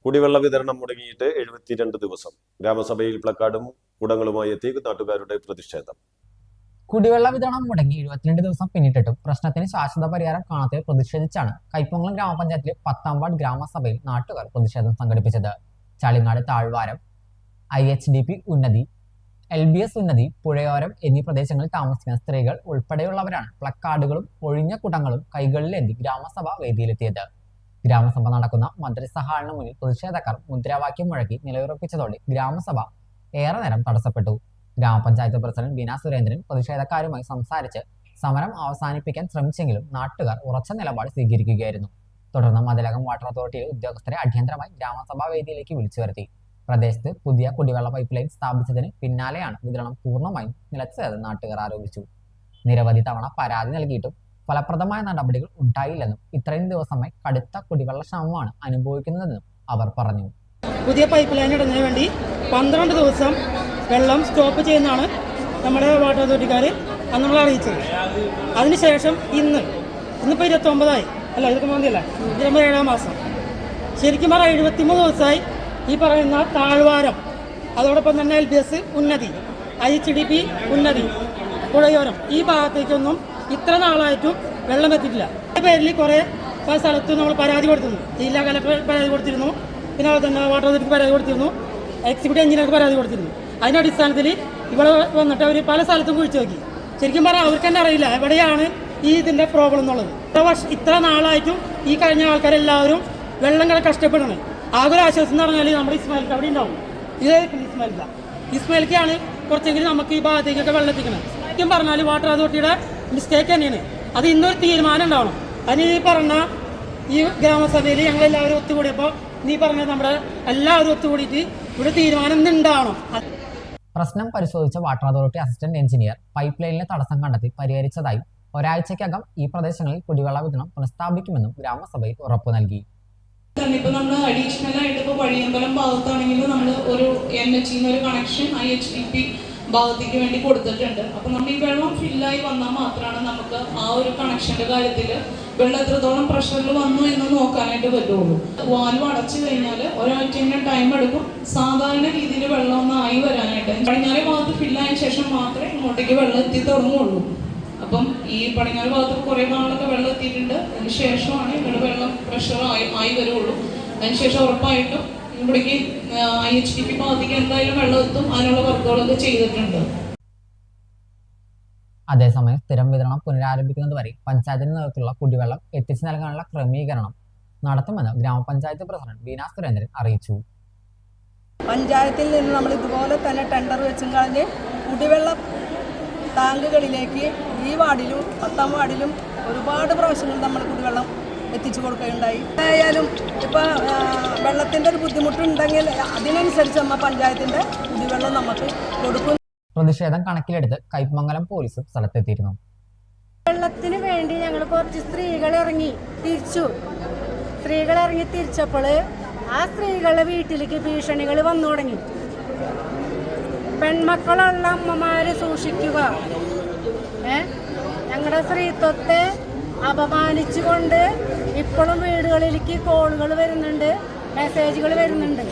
കുടിവെള്ള വിതരണം മുടങ്ങിയിട്ട് 72 ദിവസം. ഗ്രാമസഭയിൽ പ്ലക്കാർഡും കുടങ്ങളുമായി എത്തി നാട്ടുകാരുടെ പ്രതിഷേധം. കുടിവെള്ള വിതരണം മുടങ്ങി 72 ദിവസം പിന്നിട്ടിട്ടും പ്രശ്നത്തിന് ശാശ്വത പരിഹാരം കാണാത്തതിൽ പ്രതിഷേധിച്ചാണ് കൈപ്പമംഗലം ഗ്രാമപഞ്ചായത്തിലെ 10ാം വാർഡ് ഗ്രാമസഭയിൽ നാട്ടുകാർ പ്രതിഷേധം സംഘടിപ്പിച്ചത്. ചളിങ്ങാട് താഴ്വാരം, IHDP ഉന്നതി, LBS ഉന്നതി, പുഴയോരം എന്നീ പ്രദേശങ്ങളിൽ താമസിക്കുന്ന സ്ത്രീകൾ ഉൾപ്പെടെയുള്ളവരാണ് പ്ലക്കാർഡുകളും ഒഴിഞ്ഞ കുടങ്ങളും കൈകളിലേന്തി ഗ്രാമസഭ വേദിയിലെത്തിയത്. ഗ്രാമസഭ നടക്കുന്ന മന്ത്രിസഭ ഹാളിന് മുന്നിൽ പ്രതിഷേധക്കാർ മുദ്രാവാക്യം മുഴക്കി നിലയുറപ്പിച്ചതോടെ ഗ്രാമസഭ ഏറെ നേരം തടസ്സപ്പെട്ടു. ഗ്രാമപഞ്ചായത്ത് പ്രസിഡന്റ് ബീന സുരേന്ദ്രൻ പ്രതിഷേധക്കാരുമായി സംസാരിച്ച് സമരം അവസാനിപ്പിക്കാൻ ശ്രമിച്ചെങ്കിലും നാട്ടുകാർ ഉറച്ച നിലപാട് സ്വീകരിക്കുകയായിരുന്നു. തുടർന്ന് മതിലകം വാട്ടർ അതോറിറ്റിയിലെ ഉദ്യോഗസ്ഥരെ അടിയന്തരമായി ഗ്രാമസഭാ വേദിയിലേക്ക് വിളിച്ചു വരുത്തി. പ്രദേശത്ത് പുതിയ കുടിവെള്ള പൈപ്പ് ലൈൻ സ്ഥാപിച്ചതിന് പിന്നാലെയാണ് വിതരണം പൂർണ്ണമായും നിലച്ചതെന്ന് നാട്ടുകാർ ആരോപിച്ചു. നിരവധി തവണ പരാതി നൽകിയിട്ടും ഫലപ്രദമായ നടപടികൾ ഉണ്ടായില്ലെന്നും ഇത്രയും ദിവസമായി കടുത്ത കുടിവെള്ള ക്ഷാമമാണ് അനുഭവിക്കുന്നതെന്നും അവർ പറഞ്ഞു. പുതിയ പൈപ്പ് ലൈൻ ഇടുന്നതിന് വേണ്ടി 12 ദിവസം വെള്ളം സ്റ്റോപ്പ് ചെയ്യുന്നതാണ് നമ്മുടെ വാട്ടർ അതോറിറ്റിക്കാർ അന്ന് നമ്മൾ അറിയിച്ചത്. അതിനുശേഷം ഇന്നിപ്പോൾ 29 അല്ല 29 അല്ല 27 മാസം, ശരിക്കും പറഞ്ഞാൽ 73 ദിവസമായി ഈ പറയുന്ന താഴ്വാരം, അതോടൊപ്പം തന്നെ LBS ഉന്നതി, IHDP ഉന്നതി, പുഴയോരം ഈ ഭാഗത്തേക്കൊന്നും ഇത്ര നാളായിട്ടും വെള്ളം എത്തിയിട്ടില്ല. അതിൻ്റെ പേരിൽ കുറേ സ്ഥലത്തും നമ്മൾ പരാതി കൊടുത്തിരുന്നു. ജില്ലാ കലക്ടർ പരാതി കൊടുത്തിരുന്നു, പിന്നെ അതുപോലെ തന്നെ വാട്ടർ അതോറിറ്റിക്ക് പരാതി കൊടുത്തിരുന്നു, എക്സിക്യൂട്ടീവ് എഞ്ചിനീയർക്ക് പരാതി കൊടുത്തിരുന്നു. അതിൻ്റെ അടിസ്ഥാനത്തിൽ ഇവിടെ വന്നിട്ട് അവർ പല സ്ഥലത്തും കുഴിച്ചു നോക്കി. ശരിക്കും പറഞ്ഞാൽ അവർക്ക് തന്നെ അറിയില്ല എവിടെയാണ് ഇതിൻ്റെ പ്രോബ്ലം എന്നുള്ളത്. ഇത്ര നാളായിട്ടും ഈ കഴിഞ്ഞ ആൾക്കാരെല്ലാവരും വെള്ളം കിട കഷ്ടപ്പെടണം. ആകെ ഒരു ആശ്വാസം എന്ന് പറഞ്ഞാൽ നമ്മുടെ ഇസ്മായിൽക്ക് അവിടെ ഉണ്ടാവും. ഇത് ഇസ്മായിൽക്കാണ് കുറച്ചെങ്കിലും നമുക്ക് ഈ ഭാഗത്തേക്കൊക്കെ വെള്ളം എത്തിക്കണം. ശരിക്കും പറഞ്ഞാൽ വാട്ടർ അതോറിറ്റിയുടെ മിസ്റ്റേക്ക് തന്നെയാണ്. അത് ഇന്നൊരു തീരുമാനം ഉണ്ടാവണം. അതിന് ഈ പറഞ്ഞ ഈ ഗ്രാമസഭയിൽ ഞങ്ങളെല്ലാവരും ഒത്തുകൂടിയപ്പോൾ നീ പറഞ്ഞത് നമ്മുടെ എല്ലാവരും ഒത്തുകൂടിയിട്ട് ഇവിടെ തീരുമാനം ഉണ്ടാവണം. പ്രശ്നം പരിശോധിച്ച water authority assistant engineer pipe ലൈനിലെ തടസ്സം കണ്ടെത്തി പരിഹരിച്ചതായും ഒരാഴ്ചയ്ക്കകം ഈ പ്രദേശങ്ങളിൽ കുടിവെള്ള വിതരണം പുനഃസ്ഥാപിക്കുമെന്നും ഗ്രാമസഭയിൽ ഉറപ്പു നൽകി. ഇപ്പോൾ നമ്മൾ അഡീഷണൽ ആയിട്ട് ഇപ്പോൾ വഴിയമ്പലം ഭാഗത്താണെങ്കിൽ നമ്മൾ ഒരു NH ഒരു കണക്ഷൻ IHDP ഭാഗത്തേക്ക് വേണ്ടി കൊടുത്തിട്ടുണ്ട്. അപ്പോൾ നമ്മൾ ഈ വെള്ളം ഫില്ലായി വന്നാൽ മാത്രമാണ് നമുക്ക് ആ ഒരു കണക്ഷന്റെ കാര്യത്തിൽ വെള്ളം എത്രത്തോളം പ്രഷറിൽ വന്നു എന്ന് നോക്കാനായിട്ട് പറ്റുള്ളൂ. വാൽവ് അടച്ചു കഴിഞ്ഞാൽ ഒരാഴ്ച ടൈം എടുക്കും സാധാരണ രീതിയിൽ വെള്ളം ഒന്ന് ആയി വരാനായിട്ട്. പടിഞ്ഞാറ് ഭാഗത്ത് ഫില്ലായതിനു ശേഷം മാത്രമേ ഇങ്ങോട്ടേക്ക് വെള്ളം എത്തി തുടങ്ങുള്ളൂ. അപ്പം ഈ പടിഞ്ഞാറ് ഭാഗത്ത് കുറേ നാളൊക്കെ വെള്ളം എത്തിയിട്ടുണ്ട്. അതിന് ശേഷമാണ് ഇവിടെ വെള്ളം പ്രഷർ ആയി വരുള്ളൂ. അതിനുശേഷം ഉറപ്പായിട്ടും ഇവിടേക്ക് IHDP ഭാഗത്തേക്ക് എന്തായാലും വെള്ളം എത്തും. അതിനുള്ള വർക്കുകളൊക്കെ ചെയ്തിട്ടുണ്ട്. അതേസമയം സ്ഥിരം വിതരണം പുനരാരംഭിക്കുന്നതുവരെ പഞ്ചായത്തിന് നേതൃത്വത്തിലുള്ള കുടിവെള്ളം എത്തിച്ചു നൽകാനുള്ള ക്രമീകരണം നടത്തുമെന്ന് ഗ്രാമപഞ്ചായത്ത് പ്രസിഡന്റ് ബീന സുരേന്ദ്രൻ അറിയിച്ചു. പഞ്ചായത്തിൽ നിന്ന് നമ്മൾ ഇതുപോലെ തന്നെ ടെൻഡർ വെച്ചും കളഞ്ഞ് കുടിവെള്ള ടാങ്കുകളിലേക്ക് ഈ വാർഡിലും 10ാം വാർഡിലും ഒരുപാട് പ്രാവശ്യങ്ങൾ നമ്മൾ കുടിവെള്ളം എത്തിച്ചു കൊടുക്കുകയുണ്ടായി. ആയാലും ഇപ്പോൾ വെള്ളത്തിൻ്റെ ഒരു ബുദ്ധിമുട്ടുണ്ടെങ്കിൽ അതിനനുസരിച്ച് നമ്മൾ പഞ്ചായത്തിൻ്റെ കുടിവെള്ളം നമുക്ക് കൊടുക്കും. പ്രതിഷേധം കണക്കിലെടുത്ത് കൈപ്പമംഗലം പോലീസും സ്ഥലത്തെത്തിയിരുന്നു. വെള്ളത്തിന് വേണ്ടി ഞങ്ങൾ കുറച്ച് സ്ത്രീകൾ ഇറങ്ങി തിരിച്ചപ്പോൾ ആ സ്ത്രീകളുടെ വീട്ടിലേക്ക് ഭീഷണികൾ വന്നു തുടങ്ങി. പെൺമക്കളുള്ള അമ്മമാരെ സൂക്ഷിക്കുക, ഞങ്ങളുടെ സ്ത്രീത്വത്തെ അപമാനിച്ചുകൊണ്ട് ഇപ്പോഴും വീടുകളിലേക്ക് കോളുകൾ വരുന്നുണ്ട്, മെസ്സേജുകൾ വരുന്നുണ്ട്.